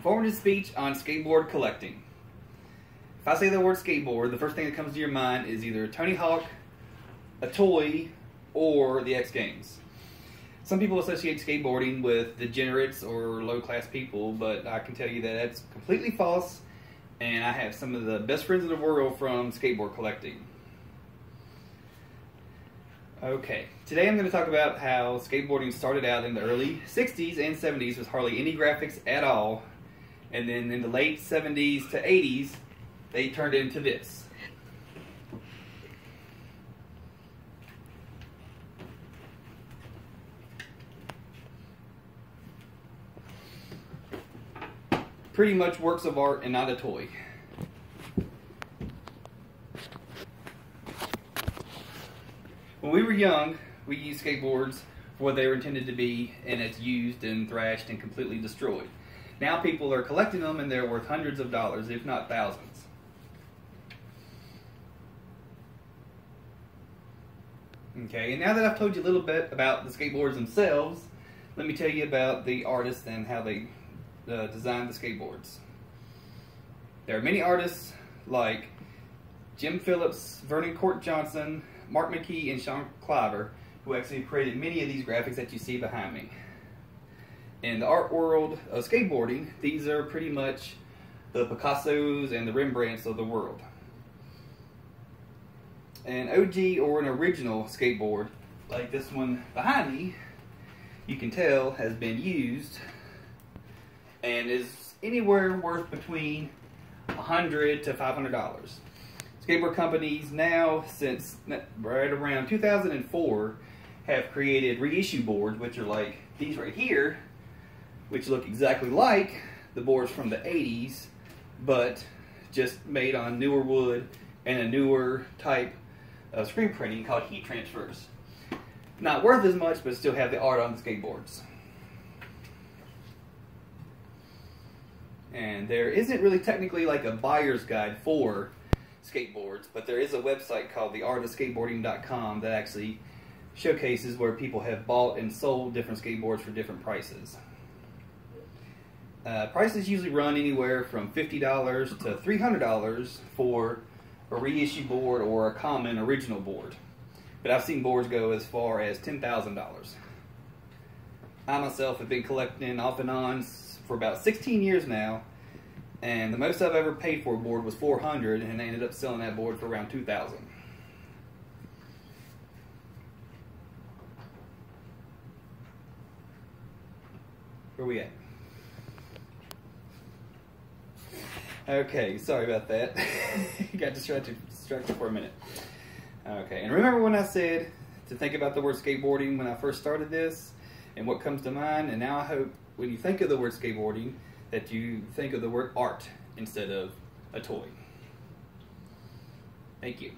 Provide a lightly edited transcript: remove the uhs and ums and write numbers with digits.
Informative speech on skateboard collecting. If I say the word skateboard, the first thing that comes to your mind is either Tony Hawk, a toy, or the X Games. Some people associate skateboarding with degenerates or low-class people, but I can tell you that that's completely false, and I have some of the best friends in the world from skateboard collecting. Okay, today I'm going to talk about how skateboarding started out in the early 60s and 70s with hardly any graphics at all, and then in the late 70s to 80s they turned into this. Pretty much works of art and not a toy. When we were young, we used skateboards for what they were intended to be, and it's used and thrashed and completely destroyed. Now people are collecting them and they're worth hundreds of dollars, if not thousands. Okay, and now that I've told you a little bit about the skateboards themselves, let me tell you about the artists and how they designed the skateboards. There are many artists like Jim Phillips, Vernon Court Johnson, Mark McKee, and Sean Cliver, who actually created many of these graphics that you see behind me. In the art world of skateboarding, these are pretty much the Picassos and the Rembrandts of the world. An OG or an original skateboard, like this one behind me, you can tell has been used and is anywhere worth between $100 to $500. Skateboard companies now, since right around 2004, have created reissue boards, which are like these right here, which look exactly like the boards from the 80s, but just made on newer wood and a newer type of screen printing called heat transfers. Not worth as much, but still have the art on the skateboards. And there isn't really technically like a buyer's guide for skateboards, but there is a website called theartofskateboarding.com that actually showcases where people have bought and sold different skateboards for different prices. Prices usually run anywhere from $50 to $300 for a reissue board or a common original board, but I've seen boards go as far as $10,000. I myself have been collecting off and on for about 16 years now, and the most I've ever paid for a board was $400, and I ended up selling that board for around $2,000. Where we at? Okay, sorry about that. Got distracted for a minute. Okay, and remember when I said to think about the word skateboarding when I first started this and what comes to mind? And now I hope when you think of the word skateboarding that you think of the word art instead of a toy. Thank you.